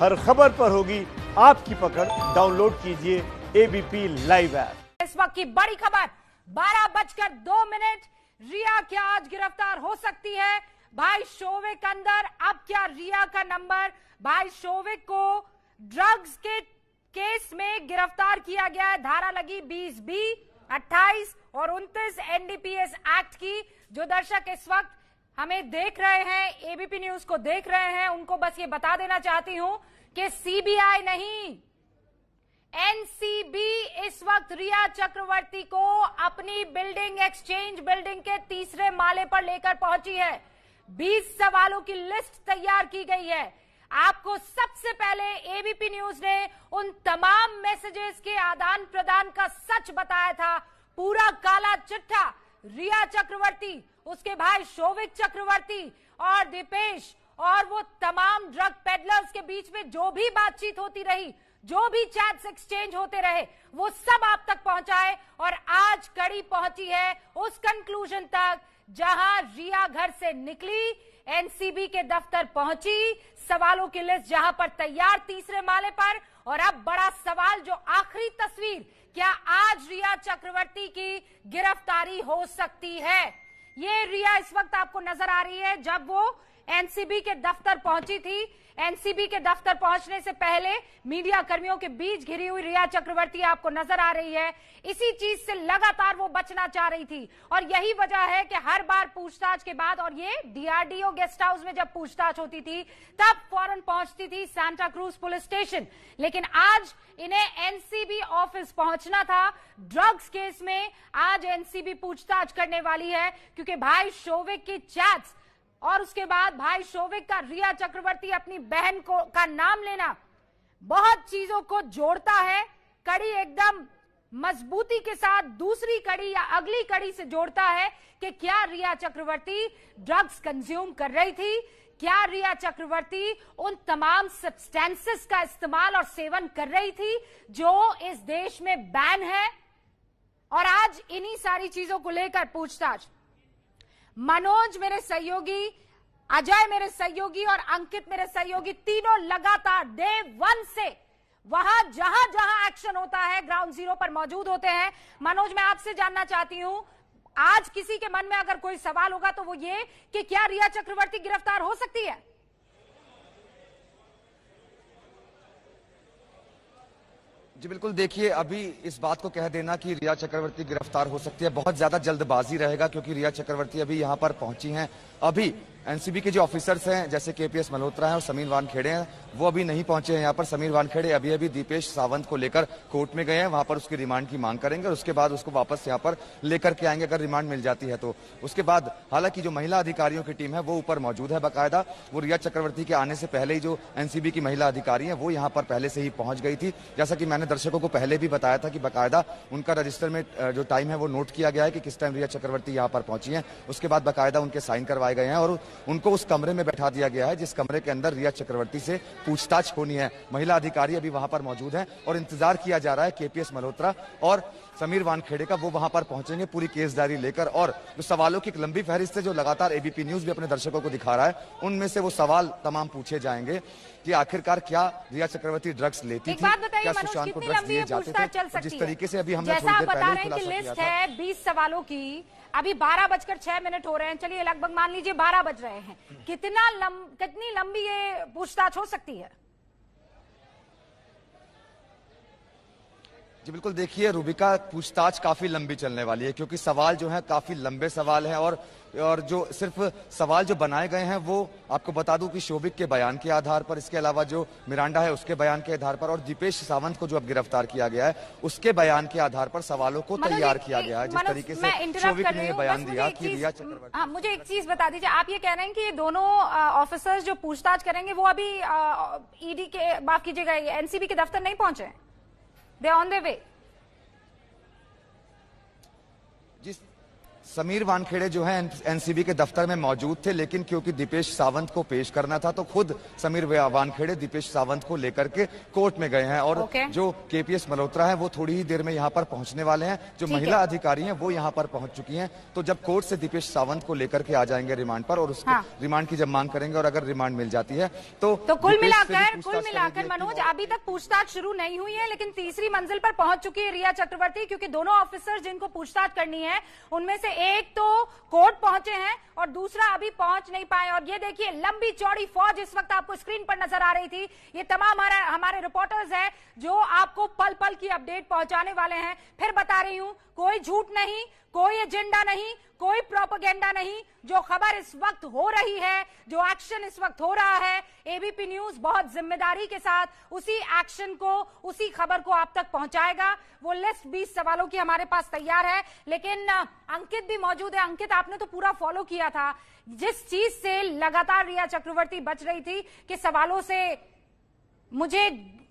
हर खबर पर होगी आपकी पकड़। डाउनलोड कीजिए एबीपी लाइव ऐप। इस वक्त की बड़ी खबर 12:02। रिया क्या आज गिरफ्तार हो सकती है? भाई शोविक अंदर। अब क्या रिया का नंबर? भाई शोविक को ड्रग्स के केस में गिरफ्तार किया गया है। धारा लगी 20B, 28 और 29 एनडीपीएस एक्ट की। जो दर्शक इस वक्त हमें देख रहे हैं, एबीपी न्यूज को देख रहे हैं, उनको बस ये बता देना चाहती हूं कि सीबीआई नहीं, एनसीबी इस वक्त रिया चक्रवर्ती को अपनी बिल्डिंग, एक्सचेंज बिल्डिंग के तीसरे माले पर लेकर पहुंची है। 20 सवालों की लिस्ट तैयार की गई है। आपको सबसे पहले एबीपी न्यूज ने उन तमाम मैसेजेस के आदान प्रदान का सच बताया था। पूरा काला चिट्ठा रिया चक्रवर्ती, उसके भाई शोविक चक्रवर्ती और दीपेश और वो तमाम ड्रग पेडलर्स के बीच में जो भी बातचीत होती रही, जो भी चैट्स एक्सचेंज होते रहे, वो सब आप तक पहुंचाए। और आज कड़ी पहुंची है उस कंक्लूजन तक जहां रिया घर से निकली, एनसीबी के दफ्तर पहुंची, सवालों की लिस्ट जहां पर तैयार तीसरे माले पर। और अब बड़ा सवाल, जो आखिरी तस्वीर, क्या आज रिया चक्रवर्ती की गिरफ्तारी हो सकती है? ये रिया इस वक्त आपको नजर आ रही है जब वो एनसीबी के दफ्तर पहुंची थी। एनसीबी के दफ्तर पहुंचने से पहले मीडिया कर्मियों के बीच घिरी हुई रिया चक्रवर्ती आपको नजर आ रही है। इसी चीज से लगातार वो बचना चाह रही थी और यही वजह है कि हर बार पूछताछ के बाद, और ये डीआरडीओ गेस्ट हाउस में जब पूछताछ होती थी तब फौरन पहुंचती थी सांता क्रूज पुलिस स्टेशन। लेकिन आज इन्हें एनसीबी ऑफिस पहुंचना था। ड्रग्स केस में आज एनसीबी पूछताछ करने वाली है क्योंकि भाई शोविक की चैट्स और उसके बाद भाई शोविक का रिया चक्रवर्ती अपनी बहन को का नाम लेना बहुत चीजों को जोड़ता है। कड़ी एकदम मजबूती के साथ दूसरी कड़ी या अगली कड़ी से जोड़ता है कि क्या रिया चक्रवर्ती ड्रग्स कंज्यूम कर रही थी, क्या रिया चक्रवर्ती उन तमाम सब्सटेंसेस का इस्तेमाल और सेवन कर रही थी जो इस देश में बैन है। और आज इन्हीं सारी चीजों को लेकर पूछताछ। मनोज मेरे सहयोगी, अजय मेरे सहयोगी और अंकित मेरे सहयोगी, तीनों लगातार डे 1 से वहां जहां जहां एक्शन होता है ग्राउंड जीरो पर मौजूद होते हैं। मनोज, मैं आपसे जानना चाहती हूं, आज किसी के मन में अगर कोई सवाल होगा तो वो ये कि क्या रिया चक्रवर्ती गिरफ्तार हो सकती है? जी बिल्कुल, देखिए अभी इस बात को कह देना कि रिया चक्रवर्ती गिरफ्तार हो सकती है बहुत ज्यादा जल्दबाजी रहेगा, क्योंकि रिया चक्रवर्ती अभी यहां पर पहुंची हैं। अभी एनसीबी के जो ऑफिसर्स हैं जैसे केपीएस मल्होत्रा हैं और समीर वानखेड़े हैं, वो अभी नहीं पहुंचे हैं यहाँ पर। समीर वानखेड़े अभी अभी दीपेश सावंत को लेकर कोर्ट में गए हैं, वहां पर उसकी रिमांड की मांग करेंगे और उसके बाद उसको वापस यहाँ पर लेकर के आएंगे अगर रिमांड मिल जाती है तो। उसके बाद हालांकि जो महिला अधिकारियों की टीम है वो ऊपर मौजूद है बाकायदा। वो रिया चक्रवर्ती के आने से पहले ही जो एनसीबी की महिला अधिकारी है वो यहाँ पर पहले से ही पहुंच गई थी। जैसा कि मैंने दर्शकों को पहले भी बताया था कि बाकायदा उनका रजिस्टर में जो टाइम है वो नोट किया गया है कि किस टाइम रिया चक्रवर्ती यहाँ पर पहुंची है। उसके बाद बाकायदा उनके साइन करवाए गए हैं और उनको उस कमरे में बैठा दिया गया है जिस कमरे के अंदर रिया चक्रवर्ती से पूछताछ होनी है। महिला अधिकारी अभी वहां पर मौजूद हैं और इंतजार किया जा रहा है केपीएस मल्होत्रा और समीर वानखेड़े का, वो वहां पर पहुंचेंगे पूरी केस डायरी लेकर। और जो सवालों की एक लंबी फहरिस्त है जो लगातार एबीपी न्यूज भी अपने दर्शकों को दिखा रहा है, उनमें से वो सवाल तमाम पूछे जाएंगे कि आखिरकार क्या रिया चक्रवर्ती ड्रग्स लेती थी, क्या सुशांत को ड्रग्स दिए जाते थे। जिस तरीके से अभी हमने थोड़ी देर पहले ही खुलासा किया था, 20 सवालों की अभी 12:06 हो रहे हैं। चलिए लगभग मान लीजिए 12 बज रहे हैं। कितनी लंबी ये पूछताछ हो सकती है? जी बिल्कुल, देखिए रूबिका, पूछताछ काफी लंबी चलने वाली है क्योंकि सवाल जो है काफी लंबे सवाल हैं और जो सिर्फ सवाल जो बनाए गए हैं वो आपको बता दूं कि शोभिक के बयान के आधार पर, इसके अलावा जो मिरांडा है उसके बयान के आधार पर और दीपेश सावंत को जो अब गिरफ्तार किया गया है उसके बयान के आधार पर सवालों को तैयार किया गया है। जिस तरीके से शोभिक ने ये बयान दिया कि रिया चक्रवर्ती। मुझे एक चीज बता दीजिए, आप ये कह रहे हैं कि ये दोनों ऑफिसर्स जो पूछताछ करेंगे वो अभी ईडी के, माफ कीजिएगा, एनसीबी के दफ्तर नहीं पहुंचे, they on the way. Sameer Wankhede जो है एनसीबी के दफ्तर में मौजूद थे, लेकिन क्योंकि दीपेश सावंत को पेश करना था तो खुद समीर वानखेड़े दीपेश सावंत को लेकर के कोर्ट में गए हैं। और जो केपीएस मल्होत्रा है वो थोड़ी ही देर में यहाँ पर पहुंचने वाले हैं। जो महिला अधिकारी हैं वो यहाँ पर पहुंच चुकी हैं। तो जब कोर्ट से दीपेश सावंत को लेकर के आ जाएंगे रिमांड पर, और उसको रिमांड की जब मांग करेंगे और अगर रिमांड मिल जाती है तो कुल मिलाकर मनोज अभी तक पूछताछ शुरू नहीं हुई है, लेकिन तीसरी मंजिल पर पहुंच चुकी है रिया चक्रवर्ती, क्योंकि दोनों ऑफिसर जिनको पूछताछ करनी है उनमें से एक तो कोर्ट पहुंचे हैं और दूसरा अभी पहुंच नहीं पाए। और ये देखिए लंबी चौड़ी फौज इस वक्त आपको स्क्रीन पर नजर आ रही थी। ये तमाम हमारे रिपोर्टर्स हैं जो आपको पल पल की अपडेट पहुंचाने वाले हैं। फिर बता रही हूं, कोई झूठ नहीं, कोई एजेंडा नहीं, कोई प्रोपेगेंडा नहीं। जो खबर इस वक्त हो रही है, जो एक्शन इस वक्त हो रहा है, एबीपी न्यूज बहुत जिम्मेदारी के साथ उसी एक्शन को, उसी खबर को आप तक पहुंचाएगा। वो लिस्ट 20 सवालों की हमारे पास तैयार है, लेकिन अंकित भी मौजूद है। अंकित, आपने तो पूरा फॉलो किया था जिस चीज से लगातार रिया चक्रवर्ती बच रही थी कि सवालों से मुझे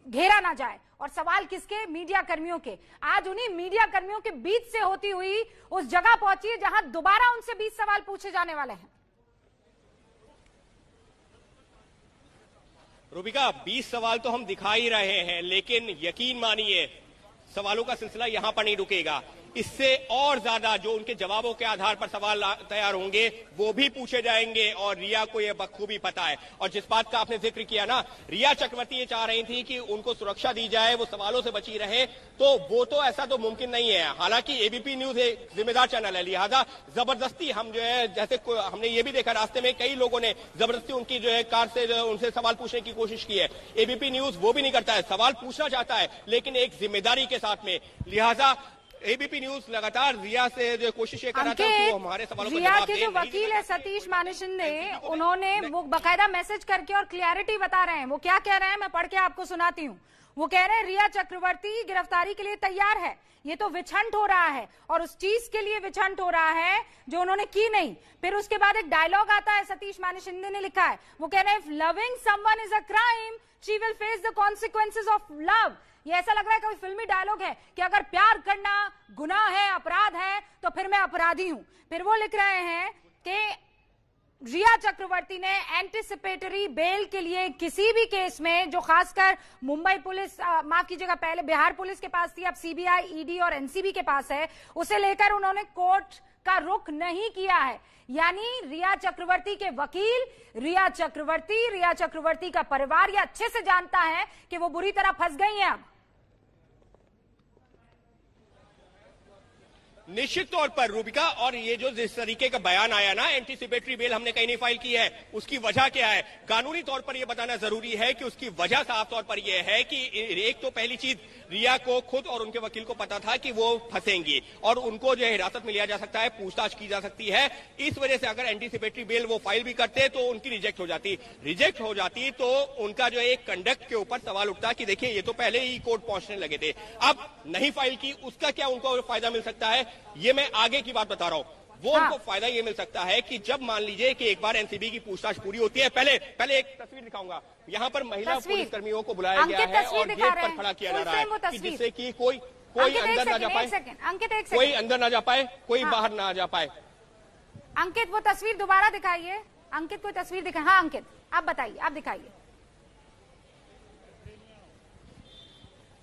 घेरा ना जाए, और सवाल किसके? मीडिया कर्मियों के। आज उन्हीं मीडिया कर्मियों के बीच से होती हुई उस जगह पहुंची है जहां दोबारा उनसे 20 सवाल पूछे जाने वाले हैं। रूबिका, 20 सवाल तो हम दिखा ही रहे हैं, लेकिन यकीन मानिए सवालों का सिलसिला यहां पर नहीं रुकेगा। इससे और ज्यादा जो उनके जवाबों के आधार पर सवाल तैयार होंगे वो भी पूछे जाएंगे, और रिया को यह बखूबी पता है। और जिस बात का आपने जिक्र किया ना, रिया चक्रवर्ती ये चाह रही थी कि उनको सुरक्षा दी जाए, वो सवालों से बची रहे, तो वो तो ऐसा तो मुमकिन नहीं है। हालांकि एबीपी न्यूज एक जिम्मेदार चैनल है, लिहाजा जबरदस्ती हम जो है, जैसे हमने ये भी देखा रास्ते में कई लोगों ने जबरदस्ती उनकी जो है कार से उनसे सवाल पूछने की कोशिश की है। एबीपी न्यूज वो भी नहीं करता है, सवाल पूछना चाहता है लेकिन एक जिम्मेदारी के साथ में। लिहाजा एबीपी न्यूज लगातार रिया से जो कोशिश कर रहा था कि वो हमारे सवालों को जवाब दे। रिया के जो वकील है सतीश मानिशिंदे, उन्होंने वो बकायदा मैसेज करके और क्लैरिटी बता रहे हैं। वो क्या कह रहे हैं मैं पढ़ के आपको सुनाती हूँ। वो कह रहे हैं रिया चक्रवर्ती गिरफ्तारी के लिए तैयार है, ये तो विछंट हो रहा है और उस चीज के लिए विछंट हो रहा है जो उन्होंने की नहीं। फिर उसके बाद एक डायलॉग आता है, सतीश मानिशिंदे ने लिखा है, वो कह रहे हैं if loving someone is a crime she will face the consequences of love. ये ऐसा लग रहा है कोई फिल्मी डायलॉग है कि अगर प्यार करना गुनाह है, अपराध है, तो फिर मैं अपराधी हूं। फिर वो लिख रहे हैं कि रिया चक्रवर्ती ने एंटिसिपेटरी बेल के लिए किसी भी केस में, जो खासकर मुंबई पुलिस, माफ कीजिएगा पहले बिहार पुलिस के पास थी, अब सीबीआई, ईडी और एनसीबी के पास है, उसे लेकर उन्होंने कोर्ट का रुख नहीं किया है। यानी रिया चक्रवर्ती के वकील, रिया चक्रवर्ती का परिवार ये अच्छे से जानता है कि वो बुरी तरह फंस गई हैं। अब निश्चित तौर पर रूबिका, और ये जो जिस तरीके का बयान आया ना, एंटीसिपेटरी बेल हमने कहीं नहीं फाइल की है, उसकी वजह क्या है? कानूनी तौर पर यह बताना जरूरी है कि उसकी वजह साफ तौर पर यह है कि एक तो पहली चीज, रिया को खुद और उनके वकील को पता था कि वो फंसेंगी और उनको जो है हिरासत में लिया जा सकता है, पूछताछ की जा सकती है। इस वजह से अगर एंटीसिपेटरी बेल वो फाइल भी करते तो उनकी रिजेक्ट हो जाती तो उनका जो है एक कंडक्ट के ऊपर सवाल उठता कि देखिए ये तो पहले ही कोर्ट पहुंचने लगे थे, अब नहीं फाइल की, उसका क्या उनको फायदा मिल सकता है? ये मैं आगे की बात बता रहा हूं। वो उनको फायदा ये मिल सकता है कि जब मान लीजिए कि एक बार एनसीबी की पूछताछ पूरी होती है, पहले एक तस्वीर दिखाऊंगा। यहाँ पर महिला पुलिस कर्मियों को बुलाया गया है और गेट पर खड़ा किया जा रहा है कि जिससे कि कोई अंदर ना जा पाए, कोई अंदर ना जा पाए, कोई बाहर ना जा पाए। अंकित वो तस्वीर दोबारा दिखाइए। अंकित कोई तस्वीर दिखाए। हाँ अंकित, आप बताइए, आप दिखाइए।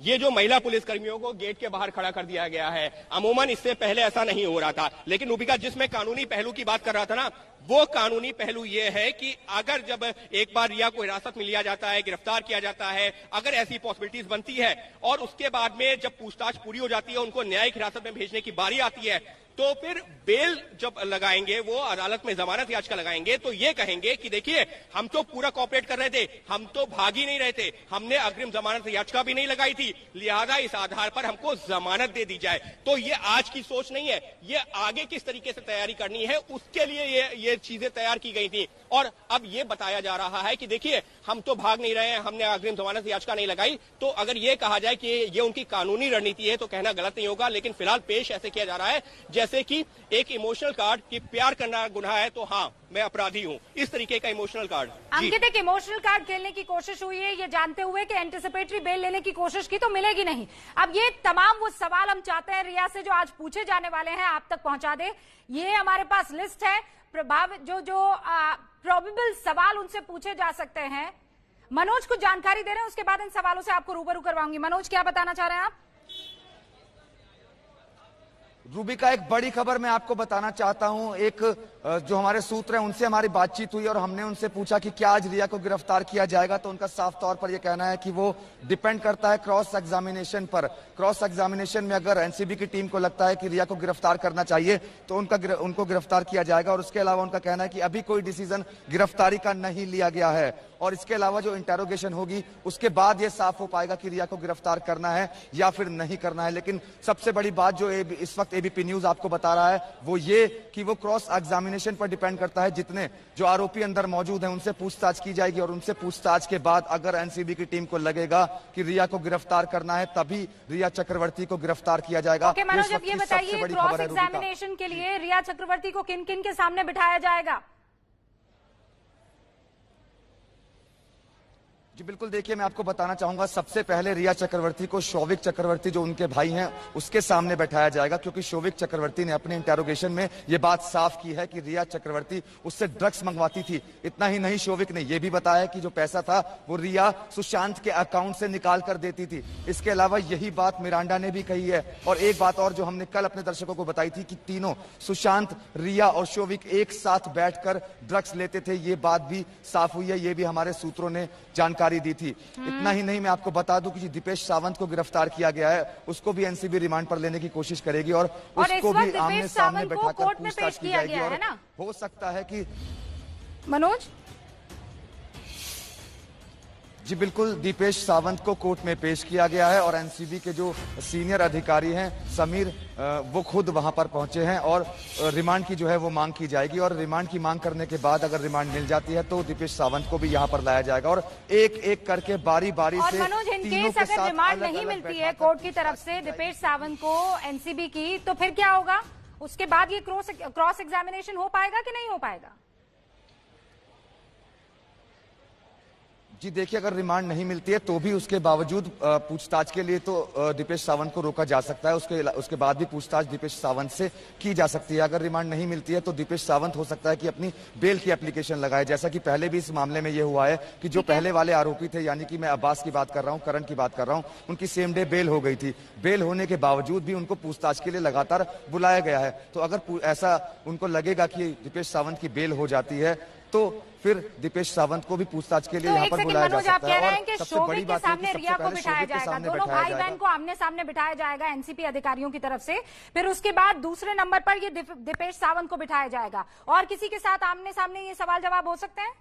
ये जो महिला पुलिस कर्मियों को गेट के बाहर खड़ा कर दिया गया है, अमूमन इससे पहले ऐसा नहीं हो रहा था। लेकिन रूबिका, जिसमें कानूनी पहलू की बात कर रहा था ना, वो कानूनी पहलू ये है कि अगर जब एक बार रिया को हिरासत में लिया जाता है, गिरफ्तार किया जाता है, अगर ऐसी पॉसिबिलिटीज बनती है और उसके बाद में जब पूछताछ पूरी हो जाती है, उनको न्यायिक हिरासत में भेजने की बारी आती है, तो फिर बेल जब लगाएंगे, वो अदालत में जमानत याचिका लगाएंगे, तो ये कहेंगे कि देखिए हम तो पूरा कॉपरेट कर रहे थे, हम तो भाग ही नहीं रहे थे, हमने अग्रिम जमानत याचिका भी नहीं लगाई थी, लिहाजा इस आधार पर हमको जमानत दे दी जाए। तो ये आज की सोच नहीं है, ये आगे किस तरीके से तैयारी करनी है उसके लिए ये चीजें तैयार की गई थी। और अब ये बताया जा रहा है कि देखिए हम तो भाग नहीं रहे हैं, हमने अग्रिम जमानत याचिका नहीं लगाई। तो अगर ये कहा जाए कि ये उनकी कानूनी रणनीति है तो कहना गलत नहीं होगा, लेकिन फिलहाल पेश ऐसे किया जा रहा है जैसे कि एक इमोशनल कार्ड कि प्यार करना गुनाह है तो हाँ मैं अपराधी हूँ, इस तरीके का इमोशनल कार्ड। अंकित, एक इमोशनल कार्ड खेलने की कोशिश हुई है ये जानते हुए कि एंटिसिपेटरी बेल लेने की कोशिश की तो मिलेगी नहीं। अब ये तमाम वो सवाल हम चाहते हैं रिया से जो आज पूछे जाने वाले हैं आप तक पहुंचा दे। ये हमारे पास लिस्ट है प्रभावित जो प्रोबेबल सवाल उनसे पूछे जा सकते हैं। मनोज कुछ जानकारी दे रहे हैं, उसके बाद इन सवालों से आपको रूबरू करवाऊंगी। मनोज, क्या बताना चाह रहे हैं आप? रूबी का एक बड़ी खबर मैं आपको बताना चाहता हूं। एक जो हमारे सूत्र हैं उनसे हमारी बातचीत हुई और हमने उनसे पूछा कि क्या आज रिया को गिरफ्तार किया जाएगा, तो उनका साफ तौर पर यह कहना है कि वो डिपेंड करता है क्रॉस एग्जामिनेशन पर। क्रॉस एग्जामिनेशन में अगर एनसीबी की टीम को लगता है कि रिया को गिरफ्तार करना चाहिए तो उनको गिरफ्तार किया जाएगा। और उसके अलावा उनका कहना है कि अभी कोई डिसीजन गिरफ्तारी का नहीं लिया गया है और इसके अलावा जो इंटेरोगेशन होगी उसके बाद यह साफ हो पाएगा कि रिया को गिरफ्तार करना है या फिर नहीं करना है। लेकिन सबसे बड़ी बात जो इस वक्त एबीपी न्यूज आपको बता रहा है वो ये कि वो क्रॉस एग्जामिनेशन पर डिपेंड करता है। जितने जो आरोपी अंदर मौजूद हैं उनसे पूछताछ की जाएगी और उनसे पूछताछ के बाद अगर एनसीबी की टीम को लगेगा कि रिया को गिरफ्तार करना है तभी रिया चक्रवर्ती को गिरफ्तार किया जाएगा। ओके मनोज, अब ये बताइए क्रॉस एग्जामिनेशन के लिए रिया चक्रवर्ती को किन किन के सामने बिठाया जाएगा? जी बिल्कुल, देखिए मैं आपको बताना चाहूंगा सबसे पहले रिया चक्रवर्ती को शौविक चक्रवर्ती जो उनके भाई हैं उसके सामने बैठाया जाएगा, क्योंकि शौविक चक्रवर्ती ने अपने इंटेरोगेशन में ये बात साफ की है कि रिया चक्रवर्ती उससे ड्रग्स मंगवाती थी। इतना ही नहीं, शौविक ने यह भी बताया कि जो पैसा था वो रिया सुशांत के अकाउंट से निकाल कर देती थी। इसके अलावा यही बात मिरांडा ने भी कही है। और एक बात और जो हमने कल अपने दर्शकों को बताई थी कि तीनों सुशांत, रिया और शौविक एक साथ बैठकर ड्रग्स लेते थे, ये बात भी साफ हुई है। ये भी हमारे सूत्रों ने जानकारी दी थी। इतना ही नहीं, मैं आपको बता दूं कि दीपेश सावंत को गिरफ्तार किया गया है, उसको भी एनसीबी रिमांड पर लेने की कोशिश करेगी और उसको भी आमने सामने बैठाकर पूछताछ की जाएगी। और हो सकता है कि मनोज जी बिल्कुल, दीपेश सावंत को कोर्ट में पेश किया गया है और एनसीबी के जो सीनियर अधिकारी हैं समीर, वो खुद वहां पर पहुंचे हैं और रिमांड की जो है वो मांग की जाएगी। और रिमांड की मांग करने के बाद अगर रिमांड मिल जाती है तो दीपेश सावंत को भी यहां पर लाया जाएगा और एक एक करके बारी बारी से मनोज, इन केस अगर रिमांड नहीं मिलती है कोर्ट की तरफ से दीपेश सावंत को एनसीबी की, तो फिर क्या होगा? उसके बाद ये क्रॉस एग्जामिनेशन हो पाएगा कि नहीं हो पाएगा? जी देखिए, अगर रिमांड नहीं मिलती है तो भी उसके बावजूद पूछताछ के लिए तो दीपेश सावंत को रोका जा सकता है। उसके बाद भी पूछताछ दीपेश सावंत से की जा सकती है। अगर रिमांड नहीं मिलती है तो दीपेश सावंत हो सकता है कि अपनी बेल की एप्लीकेशन लगाए, जैसा कि पहले भी इस मामले में ये हुआ है कि जो पहले वाले आरोपी थे, यानी कि मैं अब्बास की बात कर रहा हूँ, करण की बात कर रहा हूँ, उनकी सेम डे बेल हो गई थी। बेल होने के बावजूद भी उनको पूछताछ के लिए लगातार बुलाया गया है। तो अगर ऐसा उनको लगेगा कि दीपेश सावंत की बेल हो जाती है तो फिर दीपेश सावंत को भी पूछताछ के लिए यहाँ पर बुलाया जा सकता है। और शौविक के सामने रिया को बिठाया जाएगा, दोनों भाई बहन को आमने सामने बिठाया जाएगा एनसीपी अधिकारियों की तरफ से। फिर उसके बाद दूसरे नंबर पर ये दीपेश सावंत को बिठाया जाएगा। और किसी के साथ आमने सामने ये सवाल जवाब हो सकते हैं?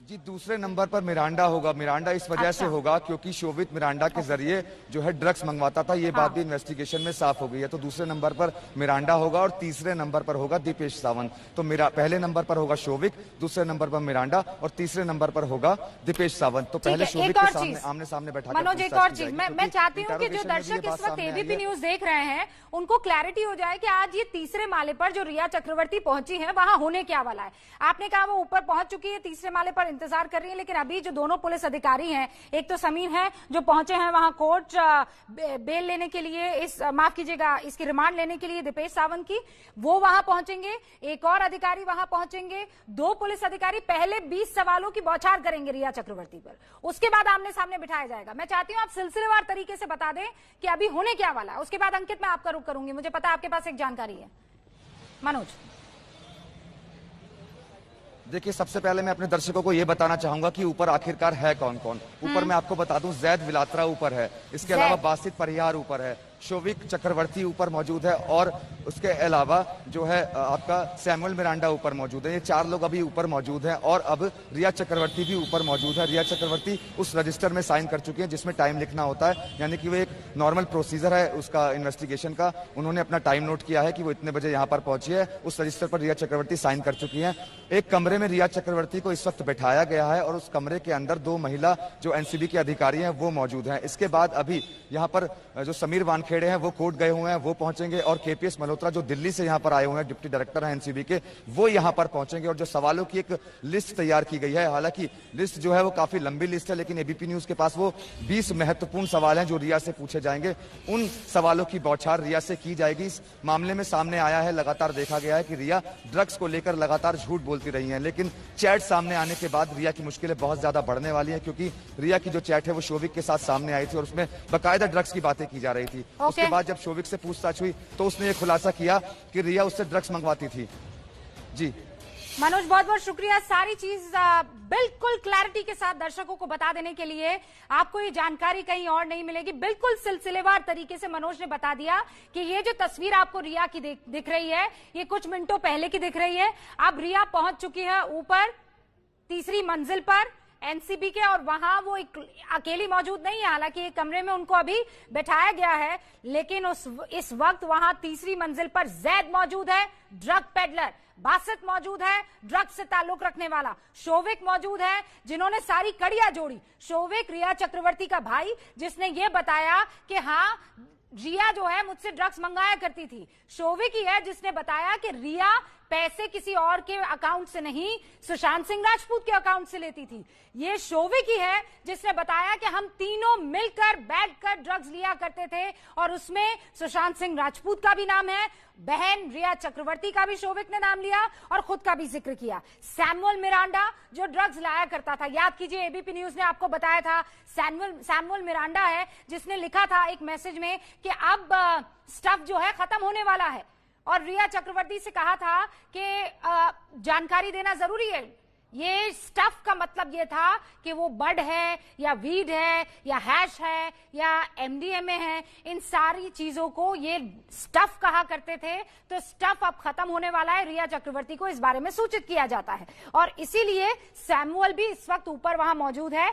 जी दूसरे नंबर पर मिरांडा होगा। मिरांडा इस वजह से होगा क्योंकि शोभित मिरांडा के जरिए जो है ड्रग्स मंगवाता था, ये बात भी इन्वेस्टिगेशन में साफ हो गई है। तो दूसरे नंबर पर मिरांडा होगा और तीसरे नंबर पर होगा दीपेश सावंत। तो पहले नंबर पर होगा शोभिक, दूसरे नंबर पर मिरांडा और तीसरे नंबर पर होगा दीपेश सावंत। तो पहले शोभिक के सामने आमने सामने बैठा। मनोज, एक और चीज मैं चाहती हूँ कि जो दर्शक इस वक्त एबीपी न्यूज देख रहे हैं उनको क्लैरिटी हो जाए कि आज ये तीसरे माले पर जो रिया चक्रवर्ती पहुंची है वहां होने क्या वाला है। आपने कहा वो ऊपर पहुंच चुकी है, तीसरे माले पर इंतजार कर रही है, लेकिन अभी जो दोनों पुलिस अधिकारी हैं, एक तो समीर है जो पहुंचे हैं वहां कोर्ट बेल लेने के लिए, माफ कीजिएगा इसकी रिमांड लेने के लिए दीपेश सावंत की, वो वहां पहुंचेंगे। एक और अधिकारी वहां पहुंचेंगे। 2 पुलिस अधिकारी पहले 20 सवालों की बौछार करेंगे रिया चक्रवर्ती पर, उसके बाद आमने सामने बिठाया जाएगा। मैं चाहती हूं आप सिलसिलेवार तरीके से बता दें कि अभी होने क्या वाला है। उसके बाद अंकित मैं आपका रुख करूंगी, मुझे पता है आपके पास एक जानकारी है। मनोज, देखिए सबसे पहले मैं अपने दर्शकों को यह बताना चाहूंगा कि ऊपर आखिरकार है कौन कौन। ऊपर मैं आपको बता दूं, जैद विलात्रा ऊपर है, इसके अलावा बासित परिहार ऊपर है, शोभिक चक्रवर्ती ऊपर मौजूद है और उसके अलावा जो है आपका सैमुअल मिरांडा ऊपर मौजूद है। ये 4 लोग अभी ऊपर मौजूद हैं और अब रिया चक्रवर्ती भी ऊपर मौजूद है। रिया चक्रवर्ती उस रजिस्टर में साइन कर चुकी है जिसमें टाइम लिखना होता है, यानी कि वो एक नॉर्मल प्रोसीजर है उसका इन्वेस्टिगेशन का, उन्होंने अपना टाइम नोट किया है कि वो इतने बजे यहाँ पर पहुंची है, उस रजिस्टर पर रिया चक्रवर्ती साइन कर चुकी हैं। एक कमरे में रिया चक्रवर्ती को इस वक्त बैठाया गया है और उस कमरे के अंदर 2 महिला जो एनसीबी के अधिकारी हैं वो मौजूद हैं। इसके बाद अभी यहाँ पर जो समीर वानखेड़े हैं वो कोर्ट गए हुए हैं, वो पहुंचेंगे और केपीएस मल्होत्रा जो दिल्ली से यहाँ पर आए हुए हैं, डिप्टी डायरेक्टर हैं एनसीबी के, वो यहाँ पर पहुंचेंगे और जो सवालों की एक लिस्ट तैयार की गई है, हालांकि लिस्ट जो है वो काफी लंबी लिस्ट है, लेकिन एबीपी न्यूज के पास वो 20 महत्वपूर्ण सवाल हैं जो रिया से पूछे जाएंगे। उन सवालों की बौछार रिया से की जाएगी। इस मामले में सामने आया है, लगातार देखा गया है कि रिया ड्रग्स को लेकर लगातार झूठ बोलती रही है, लेकिन चैट सामने आने के बाद रिया की मुश्किलें बहुत ज्यादा बढ़ने वाली है, क्योंकि रिया की जो चैट है वो शोविक के साथ सामने आई थी और उसमें बाकायदा ड्रग्स की बातें की जा रही थी। उसके बाद जब शोविक से पूछताछ हुई तो उसने ये खुलासा किया कि रिया उससे ड्रग्स मंगवाती थी। जी मनोज, बहुत बहुत शुक्रिया सारी चीज बिल्कुल क्लैरिटी के साथ दर्शकों को बता देने के लिए। आपको ये जानकारी कहीं और नहीं मिलेगी, बिल्कुल सिलसिलेवार तरीके से मनोज ने बता दिया कि ये जो तस्वीर आपको रिया की दिख रही है ये कुछ मिनटों पहले की दिख रही है। अब रिया पहुंच चुकी है ऊपर 3री मंजिल पर एनसीबी के, और वहां वो अकेली मौजूद नहीं है, हालांकि एक कमरे में उनको अभी बैठाया गया है, लेकिन इस वक्त वहां 3री मंजिल पर जैद मौजूद है, ड्रग पेडलर, बासित मौजूद है, ड्रग से ताल्लुक रखने वाला, शोविक मौजूद है, जिन्होंने सारी कड़ियां जोड़ी। शोविक रिया चक्रवर्ती का भाई, जिसने ये बताया कि हाँ रिया जो है मुझसे ड्रग्स मंगाया करती थी। शोविक ही है जिसने बताया कि रिया पैसे किसी और के अकाउंट से नहीं, सुशांत सिंह राजपूत के अकाउंट से लेती थी। ये शोविक ही है जिसने बताया कि हम तीनों मिलकर बैठकर ड्रग्स लिया करते थे, और उसमें सुशांत सिंह राजपूत का भी नाम है, बहन रिया चक्रवर्ती का भी शोविक ने नाम लिया और खुद का भी जिक्र किया। सैमुअल मिरांडा जो ड्रग्स लाया करता था, याद कीजिए एबीपी न्यूज ने आपको बताया था, सैमुअल मिरांडा है जिसने लिखा था एक मैसेज में कि अब स्टफ जो है खत्म होने वाला है, और रिया चक्रवर्ती से कहा था कि जानकारी देना जरूरी है। ये स्टफ का मतलब ये था कि वो बड है या वीड है या हैश है या एमडीएमए है, इन सारी चीजों को ये स्टफ कहा करते थे। तो स्टफ अब खत्म होने वाला है, रिया चक्रवर्ती को इस बारे में सूचित किया जाता है, और इसीलिए सैमुअल भी इस वक्त ऊपर वहां मौजूद है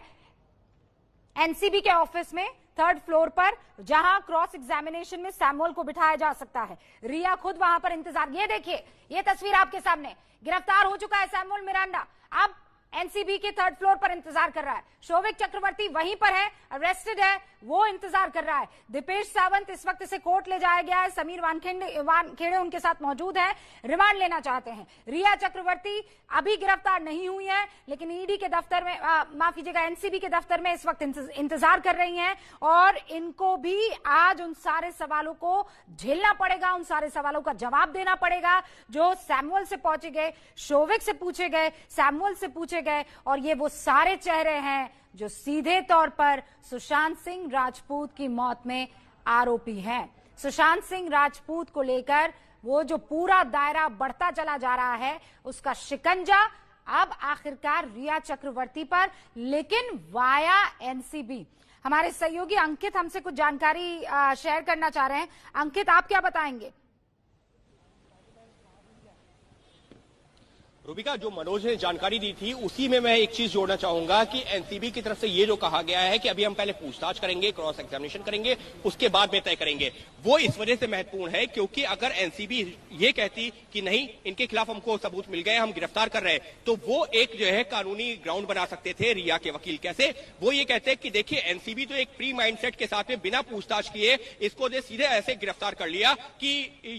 एनसीबी के ऑफिस में 3rd फ्लोर पर, जहां क्रॉस एग्जामिनेशन में सैमुअल को बिठाया जा सकता है। रिया खुद वहां पर इंतजार, ये देखिए ये तस्वीर आपके सामने, गिरफ्तार हो चुका है सैमुअल मिरांडा, अब एनसीबी के 3rd फ्लोर पर इंतजार कर रहा है। शोविक चक्रवर्ती वहीं पर है, अरेस्टेड है, वो इंतजार कर रहा है। दीपेश सावंत इस वक्त इसे कोर्ट ले जाया गया है, समीर वानखेड़े उनके साथ मौजूद है, रिमांड लेना चाहते हैं। रिया चक्रवर्ती अभी गिरफ्तार नहीं हुई है, लेकिन ईडी के दफ्तर में माफ कीजिएगा एनसीबी के दफ्तर में इस वक्त इंतजार कर रही हैं, और इनको भी आज उन सारे सवालों को झेलना पड़ेगा, उन सारे सवालों का जवाब देना पड़ेगा जो सैमुअल से पहुंचे गए, शोविक से पूछे गए, सैमुअल से पूछे गए, और ये वो सारे चेहरे हैं जो सीधे तौर पर सुशांत सिंह राजपूत की मौत में आरोपी हैं। सुशांत सिंह राजपूत को लेकर वो जो पूरा दायरा बढ़ता चला जा रहा है, उसका शिकंजा अब आखिरकार रिया चक्रवर्ती पर, लेकिन वाया एनसीबी। हमारे सहयोगी अंकित हमसे कुछ जानकारी शेयर करना चाह रहे हैं। अंकित, आप क्या बताएंगे? रूबिका, जो मनोज ने जानकारी दी थी उसी में मैं एक चीज जोड़ना चाहूंगा कि एनसीबी की तरफ से ये जो कहा गया है कि अभी हम पहले पूछताछ करेंगे, क्रॉस एग्जामिनेशन करेंगे, उसके बाद में तय करेंगे, वो इस वजह से महत्वपूर्ण है क्योंकि अगर एनसीबी ये कहती कि नहीं इनके खिलाफ हमको सबूत मिल गए, हम गिरफ्तार कर रहे हैं, तो वो एक जो है कानूनी ग्राउंड बना सकते थे रिया के वकील। कैसे? वो ये कहते हैं कि देखिए एनसीबी तो एक प्री माइंडसेट के साथ में बिना पूछताछ किए इसको सीधे ऐसे गिरफ्तार कर लिया कि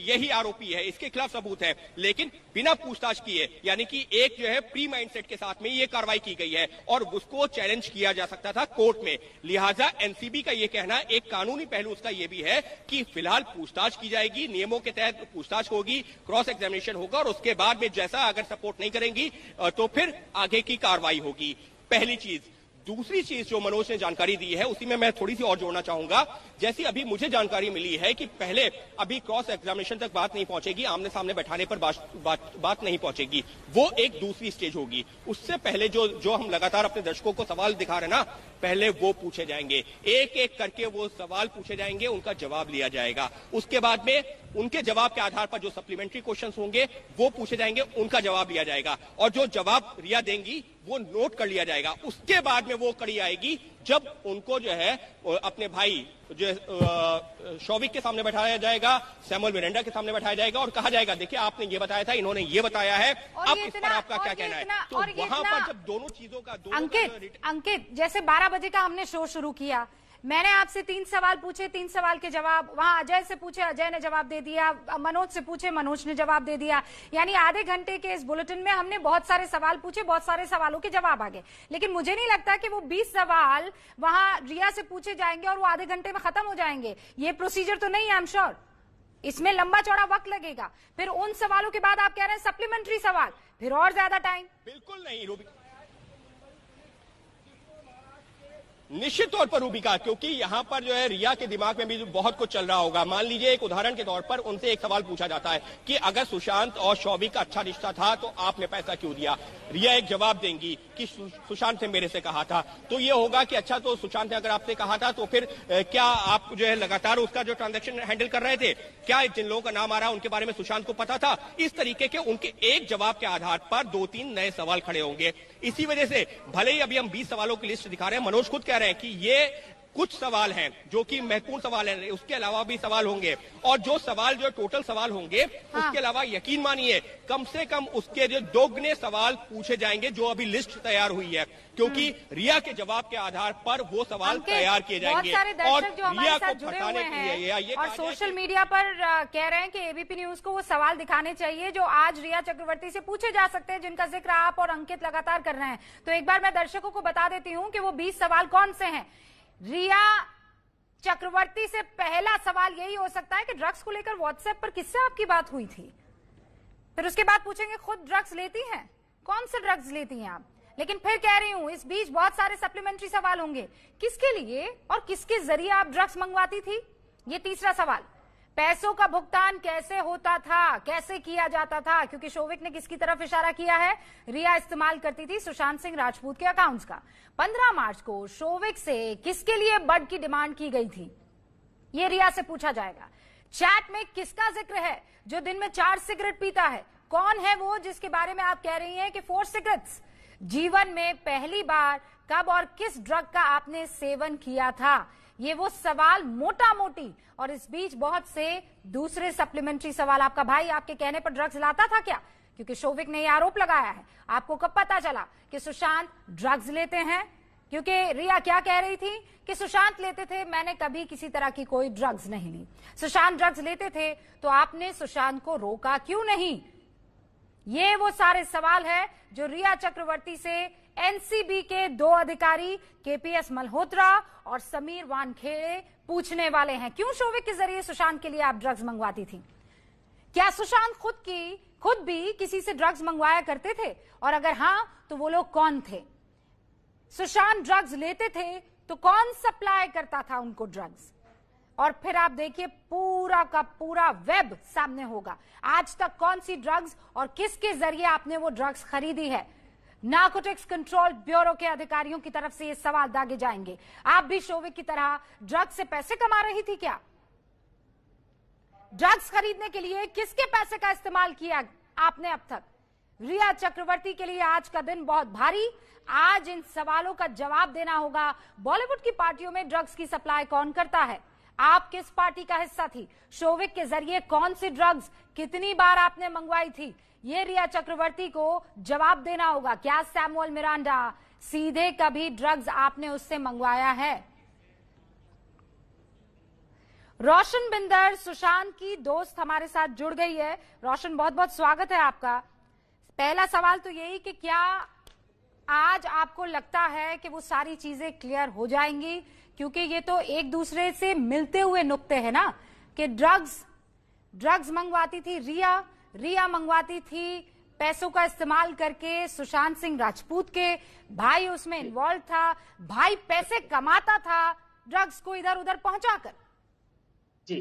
यही आरोपी है, इसके खिलाफ सबूत है, लेकिन बिना पूछताछ किए, यानी कि एक जो है प्री माइंडसेट के साथ में ये कार्रवाई की गई है और उसको चैलेंज किया जा सकता था कोर्ट में। लिहाजा एनसीबी का ये कहना, एक कानूनी पहलू उसका ये भी है कि फिलहाल पूछताछ की जाएगी, नियमों के तहत पूछताछ होगी, क्रॉस एग्जामिनेशन होगा, और उसके बाद में जैसा अगर सपोर्ट नहीं करेंगी तो फिर आगे की कार्रवाई होगी। पहली चीज। दूसरी चीज जो मनोज ने जानकारी दी है उसी में मैं थोड़ी सी और जोड़ना चाहूंगा। जैसी अभी मुझे जानकारी मिली है कि पहले अभी क्रॉस एग्जामिनेशन तक बात नहीं पहुंचेगी, आमने सामने बैठाने पर बात नहीं पहुंचेगी, वो एक दूसरी स्टेज होगी। उससे पहले जो हम लगातार अपने दर्शकों को सवाल दिखा रहे हैं ना, पहले वो पूछे जाएंगे, एक एक करके वो सवाल पूछे जाएंगे, उनका जवाब लिया जाएगा। उसके बाद में उनके जवाब के आधार पर जो सप्लीमेंट्री क्वेश्चंस होंगे वो पूछे जाएंगे, उनका जवाब लिया जाएगा, और जो जवाब रिया देंगी वो नोट कर लिया जाएगा। उसके बाद में वो कड़ी आएगी जब उनको जो है अपने भाई जो शौविक के सामने बैठाया जाएगा, सैमुअल मिरांडा के सामने बैठाया जाएगा और कहा जाएगा देखिए आपने ये बताया था, इन्होंने ये बताया है, अब इस पर आपका क्या कहना है। तो वहां पर जब दोनों चीजों का अंकित जैसे 12 बजे का हमने शो शुरू किया, मैंने आपसे 3 सवाल पूछे, 3 सवाल के जवाब वहां अजय से पूछे, अजय ने जवाब दे दिया, मनोज से पूछे, मनोज ने जवाब दे दिया। यानी आधे घंटे के इस बुलेटिन में हमने बहुत सारे सवाल पूछे, बहुत सारे सवालों के जवाब आ गए। लेकिन मुझे नहीं लगता कि वो 20 सवाल वहां रिया से पूछे जाएंगे और वो आधे घंटे में खत्म हो जाएंगे। ये प्रोसीजर तो नहीं है, आई एम श्योर इसमें लंबा चौड़ा वक्त लगेगा। फिर उन सवालों के बाद आप कह रहे हैं सप्लीमेंट्री सवाल, फिर और ज्यादा टाइम। बिल्कुल नहीं रूबिका, निश्चित तौर पर रूबिका, क्योंकि यहां पर जो है रिया के दिमाग में भी बहुत कुछ चल रहा होगा। मान लीजिए एक उदाहरण के तौर पर उनसे एक सवाल पूछा जाता है कि अगर सुशांत और शौविक का अच्छा रिश्ता था तो आपने पैसा क्यों दिया। रिया एक जवाब देंगी कि सुशांत ने मेरे से कहा था। तो ये होगा कि अच्छा तो सुशांत ने अगर आपसे कहा था तो फिर क्या आप जो है लगातार उसका जो ट्रांजैक्शन हैंडल कर रहे थे, क्या जिन लोगों का नाम आ रहा है उनके बारे में सुशांत को पता था। इस तरीके के उनके एक जवाब के आधार पर 2-3 नए सवाल खड़े होंगे। इसी वजह से भले ही अभी हम 20 सवालों की लिस्ट दिखा रहे हैं, मनोज खुद कह रहे हैं कि ये कुछ सवाल हैं जो कि महत्वपूर्ण सवाल हैं, उसके अलावा भी सवाल होंगे और जो सवाल जो टोटल सवाल होंगे उसके अलावा यकीन मानिए कम से कम उसके जो दोगुने सवाल पूछे जाएंगे जो अभी लिस्ट तैयार हुई है, क्योंकि रिया के जवाब के आधार पर वो सवाल तैयार किए जाएंगे। और रिया को फंसाने के लिए और सोशल मीडिया पर कह रहे हैं कि एबीपी न्यूज को वो सवाल दिखाने चाहिए जो आज रिया चक्रवर्ती से पूछे जा सकते हैं, जिनका जिक्र आप और अंकित लगातार कर रहे हैं। तो एक बार मैं दर्शकों को बता देती हूँ कि वो 20 सवाल कौन से हैं। रिया चक्रवर्ती से पहला सवाल यही हो सकता है कि ड्रग्स को लेकर व्हाट्सएप पर किससे आपकी बात हुई थी। फिर उसके बाद पूछेंगे खुद ड्रग्स लेती हैं, कौन से ड्रग्स लेती हैं आप। लेकिन फिर कह रही हूं इस बीच बहुत सारे सप्लीमेंट्री सवाल होंगे, किसके लिए और किसके जरिए आप ड्रग्स मंगवाती थी। ये तीसरा सवाल, पैसों का भुगतान कैसे होता था, कैसे किया जाता था, क्योंकि शौविक ने किसकी तरफ इशारा किया है, रिया इस्तेमाल करती थी सुशांत सिंह राजपूत के अकाउंट्स का। 15 मार्च को शौविक से किसके लिए बड की डिमांड की गई थी, ये रिया से पूछा जाएगा। चैट में किसका जिक्र है जो दिन में 4 सिगरेट पीता है, कौन है वो जिसके बारे में आप कह रही हैं कि 4 सिगरेट्स। जीवन में पहली बार कब और किस ड्रग का आपने सेवन किया था, ये वो सवाल मोटा मोटी। और इस बीच बहुत से दूसरे सप्लीमेंट्री सवाल, आपका भाई आपके कहने पर ड्रग्स लाता था क्या, क्योंकि शौविक ने यह आरोप लगाया है। आपको कब पता चला कि सुशांत ड्रग्स लेते हैं, क्योंकि रिया क्या कह रही थी कि सुशांत लेते थे, मैंने कभी किसी तरह की कोई ड्रग्स नहीं ली। सुशांत ड्रग्स लेते थे तो आपने सुशांत को रोका क्यों नहीं। ये वो सारे सवाल है जो रिया चक्रवर्ती से एनसीबी के 2 अधिकारी केपीएस मल्होत्रा और समीर वानखेड़े पूछने वाले हैं। क्यों शौविक के जरिए सुशांत के लिए आप ड्रग्स मंगवाती थी, क्या सुशांत खुद भी किसी से ड्रग्स मंगवाया करते थे, और अगर हां तो वो लोग कौन थे। सुशांत ड्रग्स लेते थे तो कौन सप्लाई करता था उनको ड्रग्स, और फिर आप देखिए पूरा का पूरा वेब सामने होगा। आज तक कौन सी ड्रग्स और किसके जरिए आपने वो ड्रग्स खरीदी है। नार्कोटिक्स कंट्रोल ब्यूरो के अधिकारियों की तरफ से ये सवाल दागे जाएंगे, आप भी शौविक की तरह ड्रग्स से पैसे कमा रही थी क्या, ड्रग्स खरीदने के लिए किसके पैसे का इस्तेमाल किया आपने अब तक। रिया चक्रवर्ती के लिए आज का दिन बहुत भारी, आज इन सवालों का जवाब देना होगा। बॉलीवुड की पार्टियों में ड्रग्स की सप्लाई कौन करता है, आप किस पार्टी का हिस्सा थी, शौविक के जरिए कौन सी ड्रग्स कितनी बार आपने मंगवाई थी, ये रिया चक्रवर्ती को जवाब देना होगा। क्या सैमुअल मिरांडा सीधे कभी ड्रग्स आपने उससे मंगवाया है। रोशन बिंदर सुशांत की दोस्त हमारे साथ जुड़ गई है। रोशन बहुत बहुत स्वागत है आपका। पहला सवाल तो यही कि क्या आज आपको लगता है कि वो सारी चीजें क्लियर हो जाएंगी, क्योंकि ये तो एक दूसरे से मिलते हुए नुक्ते हैं ना, कि ड्रग्स मंगवाती थी रिया मंगवाती थी पैसों का इस्तेमाल करके सुशांत सिंह राजपूत के, भाई उसमें इन्वॉल्व था, भाई पैसे कमाता था ड्रग्स को इधर उधर पहुंचाकर। जी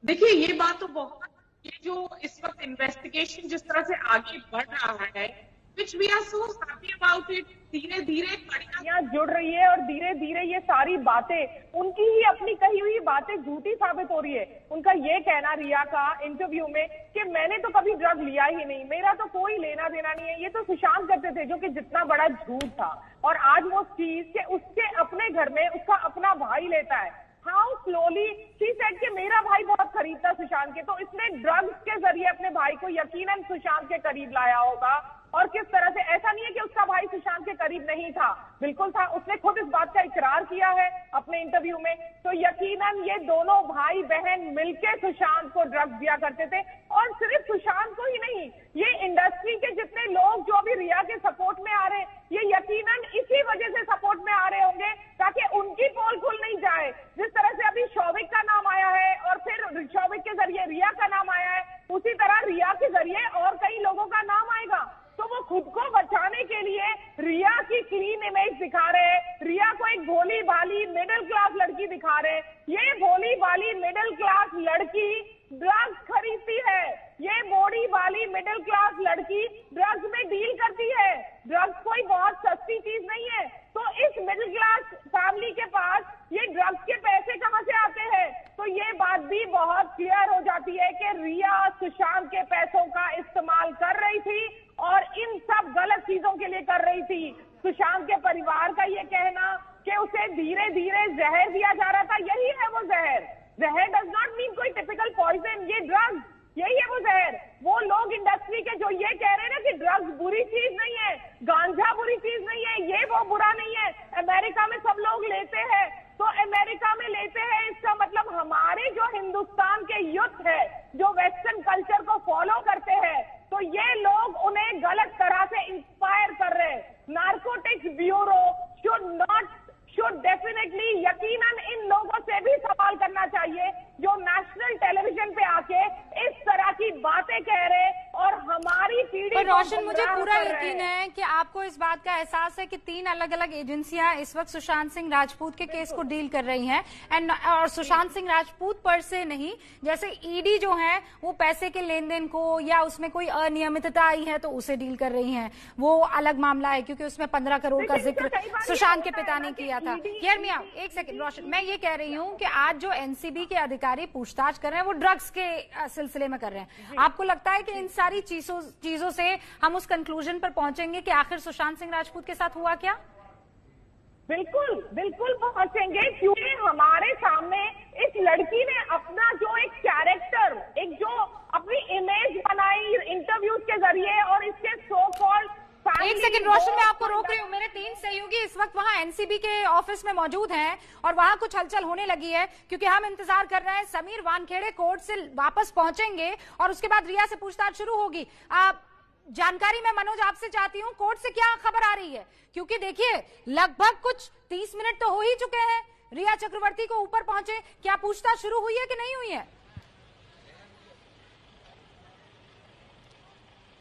देखिए, ये बात तो बहुत, ये जो इस वक्त इन्वेस्टिगेशन जिस तरह से आगे बढ़ रहा है, which we are so happy about it. धीरे धीरे कड़ियां जुड़ रही है और धीरे धीरे ये सारी बातें उनकी ही अपनी कही हुई बातें झूठी साबित हो रही है। उनका ये कहना रिया का इंटरव्यू में कि मैंने तो कभी ड्रग लिया ही नहीं, मेरा तो कोई लेना देना नहीं है, ये तो सुशांत करते थे, जो कि जितना बड़ा झूठ था। और आज वो चीज के उसके अपने घर में उसका अपना भाई लेता है। हाउ स्लोली शी सेड कि मेरा भाई बहुत खरीदता सुशांत के, तो इसने ड्रग्स के जरिए अपने भाई को यकीनन सुशांत के करीब लाया होगा। और किस तरह से, ऐसा नहीं है कि उसका भाई सुशांत के करीब नहीं था, बिल्कुल था, उसने खुद इस बात का इकरार किया है अपने इंटरव्यू में। तो यकीनन ये दोनों भाई बहन मिलकर सुशांत को ड्रग्स दिया करते थे। और सिर्फ सुशांत को ही नहीं, ये इंडस्ट्री के जितने लोग जो अभी रिया के सपोर्ट में आ रहे हैं, ये यकीनन इसी वजह से सपोर्ट में आ रहे होंगे ताकि उनकी पोल खुल नहीं जाए। जिस तरह से अभी शौविक का नाम आया है और फिर शौविक के जरिए रिया का नाम आया है, उसी तरह रिया के जरिए और कई लोगों का नाम आएगा। तो वो खुद को बचाने के लिए रिया की क्लीन इमेज दिखा रहे हैं, रिया को एक भोली भाली मिडिल क्लास लड़की दिखा रहे हैं। ये भोली भाली मिडिल क्लास लड़की ड्रग्स खरीदती है, ये बॉडी वाली मिडिल क्लास लड़की ड्रग्स में डील करती है। ड्रग्स कोई बहुत सस्ती चीज नहीं है, तो इस मिडिल क्लास फैमिली के पास ये ड्रग्स के पैसे कहां से आते हैं? तो ये बात भी बहुत क्लियर हो जाती है कि रिया सुशांत के पैसों का इस्तेमाल कर रही थी और इन सब गलत चीजों के लिए कर रही थी। सुशांत के परिवार का ये कहना कि उसे धीरे धीरे जहर दिया जा रहा था, यही है वो जहर। जहर डज नॉट मीन कोई टिपिकल पॉइजन, ये ड्रग्स, यही है वो जहर। वो लोग इंडस्ट्री के जो ये कह रहे हैं ना कि ड्रग्स बुरी चीज नहीं है, गांजा बुरी चीज नहीं है, ये वो बुरा नहीं है, अमेरिका में सब लोग लेते हैं, तो अमेरिका में लेते हैं, इसका मतलब हमारे जो हिंदुस्तान के यूथ है, जो वेस्टर्न कल्चर को फॉलो करते हैं, तो ये लोग उन्हें गलत तरह से इंस्पायर कर रहे हैं। नार्कोटिक्स ब्यूरो शुड डेफिनेटली यकीनन इन लोगों से भी सवाल करना चाहिए जो नेशनल टेलीविजन पे आके इस तरह की बातें कह रहे और हमारी पीढ़ी। पर रोशन, मुझे पूरा यकीन है कि आपको इस बात का एहसास है कि 3 अलग अलग एजेंसियां इस वक्त सुशांत सिंह राजपूत के केस को डील कर रही हैं और सुशांत सिंह राजपूत पर से नहीं, जैसे ईडी जो है वो पैसे के लेन देन को या उसमें कोई अनियमितता आई है तो उसे डील कर रही हैं, वो अलग मामला है क्योंकि उसमें 15 करोड़ का जिक्र सुशांत के पिता ने किया था। यार मियां, एक सेकंड रोशन, मैं ये कह रही हूँ कि आज जो एनसीबी के अधिकारी पूछताछ कर रहे हैं वो ड्रग्स के सिलसिले में कर रहे हैं। आपको लगता है कि इन सारी चीजों से हम उस कंक्लूजन पर पहुंचेंगे कि आखिर सुशांत सिंह राजपूत के साथ हुआ क्या? बिल्कुल बिल्कुल पहुंचेंगे, क्योंकि हमारे सामने इस लड़की ने अपना जो एक कैरेक्टर, एक जो अपनी इमेज बनाई इंटरव्यूज के जरिए और इसके सो कॉल्ड। एक सेकंड रोशन, मैं आपको रोक रही हूँ। मेरे 3 सहयोगी इस वक्त वहां एनसीबी के ऑफिस में मौजूद हैं और वहां कुछ हलचल होने लगी है क्योंकि हम इंतजार कर रहे हैं समीर वानखेड़े कोर्ट से वापस पहुंचेंगे और उसके बाद रिया से पूछताछ शुरू होगी। जानकारी मैं मनोज आपसे चाहती हूँ, कोर्ट से क्या खबर आ रही है? क्योंकि देखिए लगभग कुछ 30 मिनट तो हो ही चुके हैं रिया चक्रवर्ती को ऊपर पहुंचे, क्या पूछताछ शुरू हुई है कि नहीं हुई है?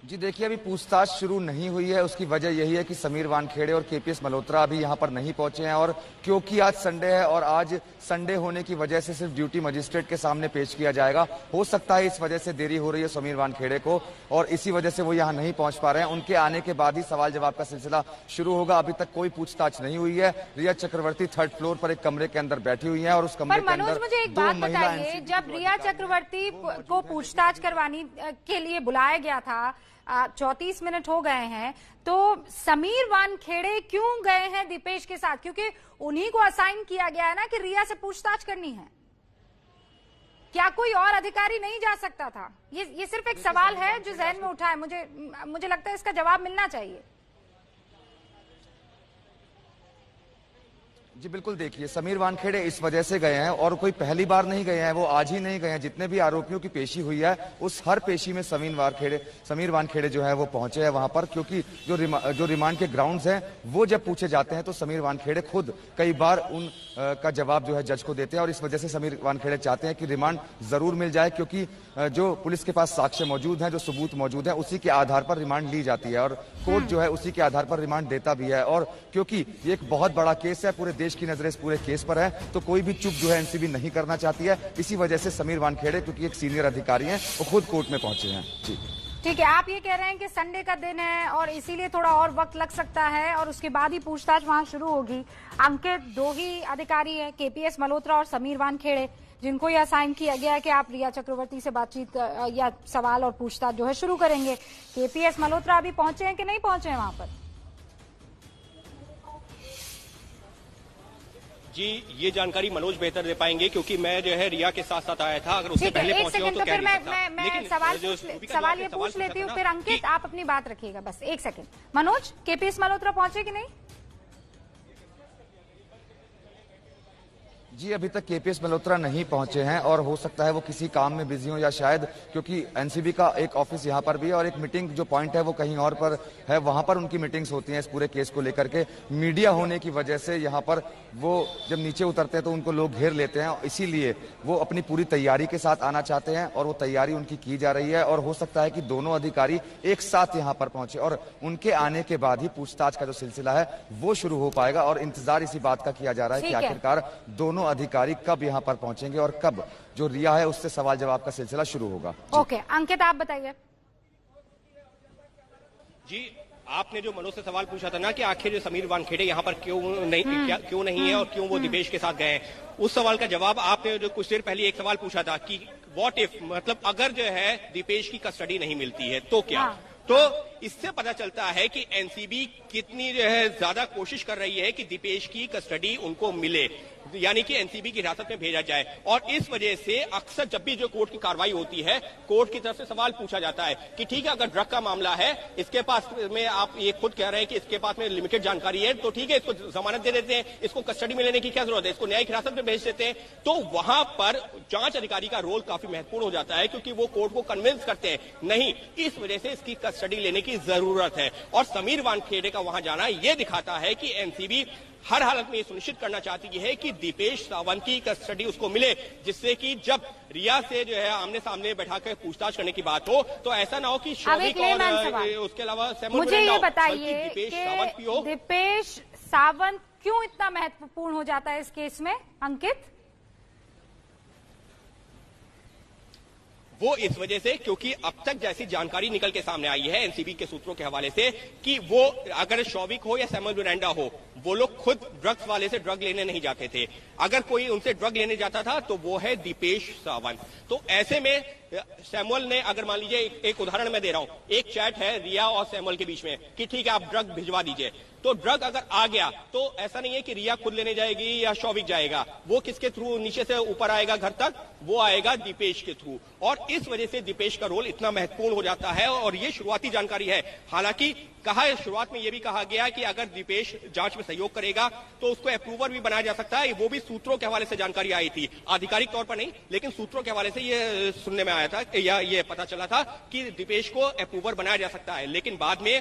जी देखिए, अभी पूछताछ शुरू नहीं हुई है। उसकी वजह यही है कि समीर वानखेड़े और केपीएस मल्होत्रा अभी यहां पर नहीं पहुंचे हैं और क्योंकि आज संडे है और आज संडे होने की वजह से सिर्फ ड्यूटी मजिस्ट्रेट के सामने पेश किया जाएगा। हो सकता है इस वजह से देरी हो रही है समीर वानखेड़े को और इसी वजह से वो यहां नहीं पहुंच पा रहे हैं। उनके आने के बाद ही सवाल जवाब का सिलसिला शुरू होगा। अभी तक कोई पूछताछ नहीं हुई है। रिया चक्रवर्ती 3rd फ्लोर पर एक कमरे के अंदर बैठी हुई है और उस कमरे के अंदर मुझे एक बात बताइए, जब रिया चक्रवर्ती को पूछताछ करवाने के लिए बुलाया गया था, 34 मिनट हो गए हैं, तो समीर वानखेड़े क्यों गए हैं दीपेश के साथ? क्योंकि उन्हीं को असाइन किया गया है ना कि रिया से पूछताछ करनी है। क्या कोई और अधिकारी नहीं जा सकता था? ये सिर्फ एक सवाल है जो जहन में उठा है, मुझे लगता है इसका जवाब मिलना चाहिए। जी बिल्कुल, देखिए समीर वानखेड़े इस वजह से गए हैं और कोई पहली बार नहीं गए हैं, वो आज ही नहीं गए हैं। जितने भी आरोपियों की पेशी हुई है उस हर पेशी में समीर वानखेड़े जो है वो पहुंचे हैं वहां पर, क्योंकि जो रिमांड के ग्राउंड्स हैं वो जब पूछे जाते हैं तो समीर वानखेड़े खुद कई बार उन का जवाब जो है जज को देते हैं और इस वजह से समीर वानखेड़े चाहते हैं कि रिमांड जरूर मिल जाए, क्योंकि जो पुलिस के पास साक्ष्य मौजूद हैं, जो सबूत मौजूद है, उसी के आधार पर रिमांड ली जाती है और कोर्ट जो है उसी के आधार पर रिमांड देता भी है। और क्योंकि ये एक बहुत बड़ा केस है, पूरे देश की नजरें इस पूरे केस पर है, तो कोई भी चुप जो है एनसीबी नहीं करना चाहती है। इसी वजह से समीर वानखेड़े, क्योंकि एक सीनियर अधिकारी हैं, वो खुद कोर्ट में पहुंचे हैं। जी ठीक है, आप ये कह रहे हैं कि संडे का दिन है और इसीलिए थोड़ा और वक्त लग सकता है और उसके बाद ही पूछताछ वहां शुरू होगी। अंकित, दो ही अधिकारी हैं, केपीएस मल्होत्रा और समीर वानखेड़े, जिनको यह असाइन किया गया है कि आप रिया चक्रवर्ती से बातचीत या सवाल और पूछताछ जो है शुरू करेंगे। केपीएस मल्होत्रा अभी पहुंचे हैं कि नहीं पहुंचे हैं वहां पर? जी, ये जानकारी मनोज बेहतर दे पाएंगे क्योंकि मैं जो है रिया के साथ साथ आया था। अगर उससे पहले पहुंचे हो तो क्या नहीं सकता। मैं सवाल ये पूछ लेती हूँ, फिर अंकित आप अपनी बात रखिएगा। बस एक सेकंड। मनोज, केपीएस मल्होत्रा पहुंचे कि नहीं? जी, अभी तक केपीएस मल्होत्रा नहीं पहुंचे हैं और हो सकता है वो किसी काम में बिजी हो या शायद क्योंकि एनसीबी का एक ऑफिस यहां पर भी है और एक मीटिंग जो पॉइंट है वो कहीं और पर है, वहां पर उनकी मीटिंग्स होती हैं इस पूरे केस को लेकर के। मीडिया होने की वजह से यहां पर वो जब नीचे उतरते हैं तो उनको लोग घेर लेते हैं, इसीलिए वो अपनी पूरी तैयारी के साथ आना चाहते हैं और वो तैयारी उनकी की जा रही है और हो सकता है कि दोनों अधिकारी एक साथ यहाँ पर पहुंचे और उनके आने के बाद ही पूछताछ का जो सिलसिला है वो शुरू हो पाएगा। और इंतजार इसी बात का किया जा रहा है कि आखिरकार दोनों अधिकारी कब यहां पर पहुंचेंगे और कब जो रिया है उससे सवाल जवाब का सिलसिला शुरू होगा। ओके, अंकित आप बताइए। जी, आपने जो मनोज से सवाल पूछा था ना कि आखिर जो समीर वानखेड़े यहाँ पर क्यों नहीं है और क्यों वो दीपेश के साथ गए हैं, उस सवाल का जवाब आपने जो कुछ देर पहले एक सवाल पूछा था कि व्हाट इफ, मतलब अगर जो है दीपेश की कस्टडी नहीं मिलती है तो क्या। तो इससे पता चलता है कि एनसीबी कितनी जो है ज्यादा कोशिश कर रही है कि दीपेश की कस्टडी उनको मिले, यानी कि एनसीबी की हिरासत में भेजा जाए। और इस वजह से अक्सर जब भी जो कोर्ट की कार्रवाई होती है, कोर्ट की तरफ से सवाल पूछा जाता है कि ठीक है, अगर ड्रग का मामला है, इसके पास में आप ये खुद कह रहे हैं कि इसके पास में लिमिटेड जानकारी है, तो ठीक है, इसको जमानत दे देते हैं, इसको कस्टडी में लेने की क्या जरूरत है, इसको न्यायिक हिरासत में भेज देते हैं। तो वहां पर जांच अधिकारी का रोल काफी महत्वपूर्ण हो जाता है क्योंकि वो कोर्ट को कन्विंस करते हैं नहीं, इस वजह से इसकी कस्टडी लेने की जरूरत है। और समीर वानखेड़े का वहां जाना यह दिखाता है कि एनसीबी हर हालत में ये सुनिश्चित करना चाहती है कि दीपेश सावंत की कस्टडी उसको मिले, जिससे कि जब रिया से जो है आमने सामने बैठाकर पूछताछ करने की बात हो तो ऐसा ना हो कि शौविक और उसके अलावा मुझे ये बताइए कि दीपेश सावंत क्यों इतना महत्वपूर्ण हो जाता है इस केस में, अंकित? वो इस वजह से क्योंकि अब तक जैसी जानकारी निकल के सामने आई है एनसीबी के सूत्रों के हवाले से कि वो अगर शौविक हो या सैमुअल मिरांडा हो, वो लोग खुद ड्रग्स वाले से ड्रग लेने नहीं जाते थे। अगर कोई उनसे ड्रग लेने जाता था तो वो है दीपेश सावंत। तो ऐसे में सैमुअल ने, अगर मान लीजिए एक उदाहरण मैं दे रहा हूं, एक चैट है रिया और सैमुअल के बीच में कि ठीक है आप ड्रग भिजवा दीजिए, तो ड्रग अगर आ गया तो ऐसा नहीं है कि रिया खुद लेने जाएगी या शौविक जाएगा, वो किसके थ्रू नीचे से ऊपर आएगा घर तक, वो आएगा दीपेश के थ्रू। और इस वजह से दीपेश का रोल इतना महत्वपूर्ण हो जाता है और ये शुरुआती जानकारी है। हालांकि कहा है शुरुआत में यह भी कहा गया कि अगर दीपेश जांच में सहयोग करेगा तो उसको अप्रूवर भी बनाया जा सकता है। वो भी सूत्रों के हवाले से जानकारी आई थी, आधिकारिक तौर पर नहीं, लेकिन सूत्रों के हवाले से ये सुनने में आया था या ये पता चला था कि दीपेश को अप्रूवर बनाया जा सकता है। लेकिन बाद में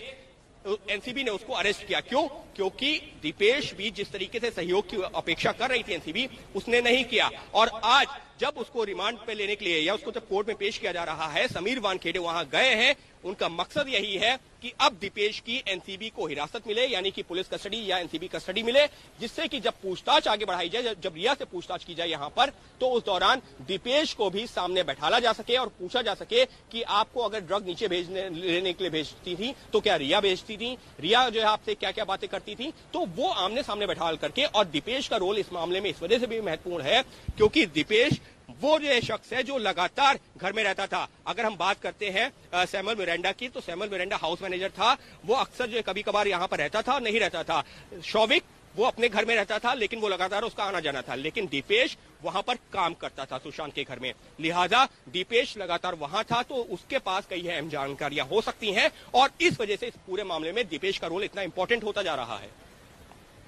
एनसीबी ने उसको अरेस्ट किया। क्यों? क्योंकि दीपेश भी जिस तरीके से सहयोग की अपेक्षा कर रही थी एनसीबी, उसने नहीं किया। और आज जब उसको रिमांड पे लेने के लिए या उसको जब कोर्ट में पेश किया जा रहा है, समीर वानखेड़े वहां गए हैं। उनका मकसद यही है कि अब दीपेश की एनसीबी को हिरासत मिले, यानी कि पुलिस कस्टडी या एनसीबी कस्टडी मिले, जिससे कि जब पूछताछ आगे बढ़ाई जाए, जब रिया से पूछताछ की जाए यहां पर, तो उस दौरान दीपेश को भी सामने बैठाला जा सके और पूछा जा सके कि आपको अगर ड्रग नीचे लेने के लिए भेजती थी तो क्या रिया भेजती थी, रिया जो है आपसे क्या क्या बातें करती थी, तो वो आमने सामने बैठा करके। और दीपेश का रोल इस मामले में इस वजह से भी महत्वपूर्ण है क्योंकि दीपेश वो जो शख्स है जो लगातार घर में रहता था। अगर हम बात करते हैं सैमुअल मिरांडा की, तो सैमुअल मिरांडा हाउस मैनेजर था, वो अक्सर जो कभी कभार यहाँ पर रहता था, नहीं रहता था। शौविक वो अपने घर में रहता था, लेकिन वो लगातार उसका आना जाना था। लेकिन दीपेश वहां पर काम करता था सुशांत के घर में, लिहाजा दीपेश लगातार वहां था, तो उसके पास कई अहम जानकारियां हो सकती हैं और इस वजह से इस पूरे मामले में दीपेश का रोल इतना इंपॉर्टेंट होता जा रहा है।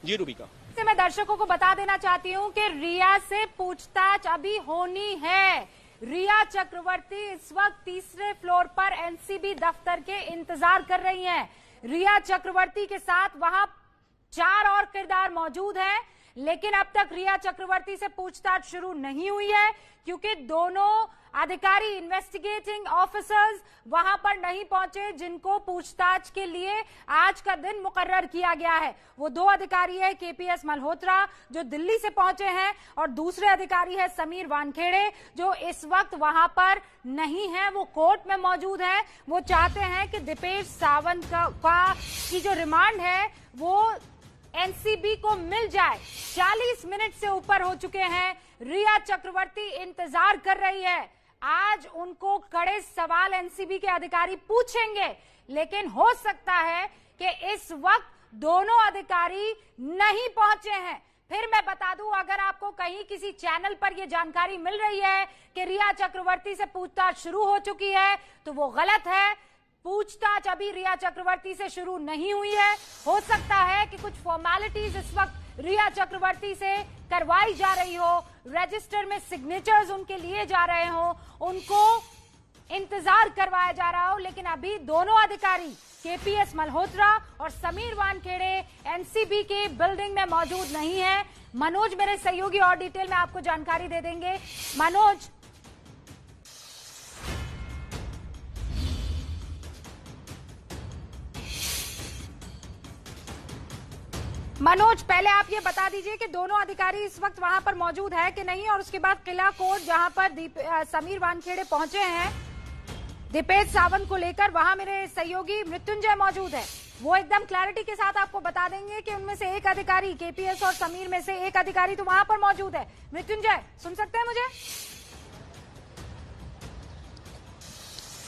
जी रूबिका, मैं दर्शकों को बता देना चाहती हूं कि रिया से पूछताछ अभी होनी है। रिया चक्रवर्ती इस वक्त तीसरे फ्लोर पर एनसीबी दफ्तर के इंतजार कर रही हैं। रिया चक्रवर्ती के साथ वहां 4 और किरदार मौजूद हैं। लेकिन अब तक रिया चक्रवर्ती से पूछताछ शुरू नहीं हुई है, क्योंकि दोनों अधिकारी, इन्वेस्टिगेटिंग ऑफिसर्स वहां पर नहीं पहुंचे जिनको पूछताछ के लिए आज का दिन मुकर्रर किया गया है। वो दो अधिकारी है केपीएस मल्होत्रा जो दिल्ली से पहुंचे हैं, और दूसरे अधिकारी है समीर वानखेड़े जो इस वक्त वहां पर नहीं है, वो कोर्ट में मौजूद है। वो चाहते हैं कि दीपेश सावंत की जो रिमांड है वो एनसीबी को मिल जाए। 40 मिनट से ऊपर हो चुके हैं, रिया चक्रवर्ती इंतजार कर रही है। आज उनको कड़े सवाल एनसीबी के अधिकारी पूछेंगे, लेकिन हो सकता है कि इस वक्त दोनों अधिकारी नहीं पहुंचे हैं। फिर मैं बता दूं, अगर आपको कहीं किसी चैनल पर यह जानकारी मिल रही है कि रिया चक्रवर्ती से पूछताछ शुरू हो चुकी है, तो वो गलत है। पूछताछ अभी रिया चक्रवर्ती से शुरू नहीं हुई है। हो सकता है कि कुछ फॉर्मेलिटीज इस वक्त रिया चक्रवर्ती से करवाई जा रही हो, रजिस्टर में सिग्नेचर्स उनके लिए जा रहे हो, उनको इंतजार करवाया जा रहा हो, लेकिन अभी दोनों अधिकारी केपीएस मल्होत्रा और समीर वानखेड़े एनसीबी के बिल्डिंग में मौजूद नहीं है। मनोज मेरे सहयोगी और डिटेल में आपको जानकारी दे देंगे। मनोज, पहले आप ये बता दीजिए कि दोनों अधिकारी इस वक्त वहां पर मौजूद है कि नहीं, और उसके बाद किला कोर्ट जहां पर समीर वानखेड़े पहुंचे हैं दीपेश सावंत को लेकर, वहां मेरे सहयोगी मृत्युंजय मौजूद है। वो एकदम क्लैरिटी के साथ आपको बता देंगे कि उनमें से एक अधिकारी केपीएस और समीर में से एक अधिकारी तो वहां पर मौजूद है। मृत्युंजय, सुन सकते हैं मुझे?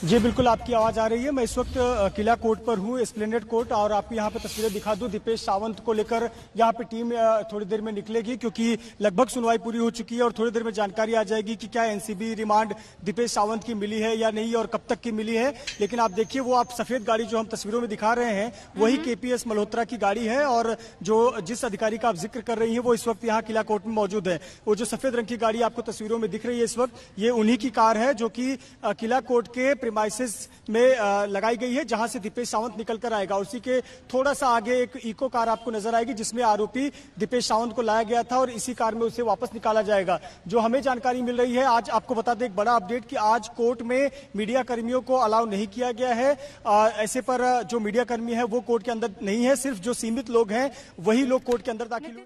जी बिल्कुल, आपकी आवाज आ रही है। मैं इस वक्त किला कोर्ट पर हूँ, एस्प्लेनेड कोर्ट, और आपको यहाँ पे तस्वीरें दिखा दूं। दीपेश सावंत को लेकर यहाँ पे टीम थोड़ी देर में निकलेगी, क्योंकि लगभग सुनवाई पूरी हो चुकी है और थोड़ी देर में जानकारी आ जाएगी कि क्या एनसीबी रिमांड दीपेश सावंत की मिली है या नहीं और कब तक की मिली है। लेकिन आप देखिए, वो आप सफेद गाड़ी जो हम तस्वीरों में दिखा रहे हैं वही केपीएस मल्होत्रा की गाड़ी है, और जो जिस अधिकारी का आप जिक्र कर रही है वो इस वक्त यहाँ किला कोर्ट में मौजूद है। वो जो सफेद रंग की गाड़ी आपको तस्वीरों में दिख रही है इस वक्त, ये उन्हीं की कार है जो कि किला कोर्ट के प्रीमाइसेस में लगाई गई है, जहां से दीपेश सावंत निकल कर आएगा। उसी के थोड़ा सा आगे एक इको कार आपको नजर आएगी जिसमें आरोपी दीपेश सावंत को लाया गया था, और इसी कार में उसे वापस निकाला जाएगा। जो हमें जानकारी मिल रही है, आज आपको बता दें एक बड़ा अपडेट कि आज कोर्ट में मीडिया कर्मियों को अलाउ नहीं किया गया है। ऐसे पर जो मीडिया कर्मी है वो कोर्ट के अंदर नहीं है, सिर्फ जो सीमित लोग हैं वही लोग कोर्ट के अंदर दाखिल हुए।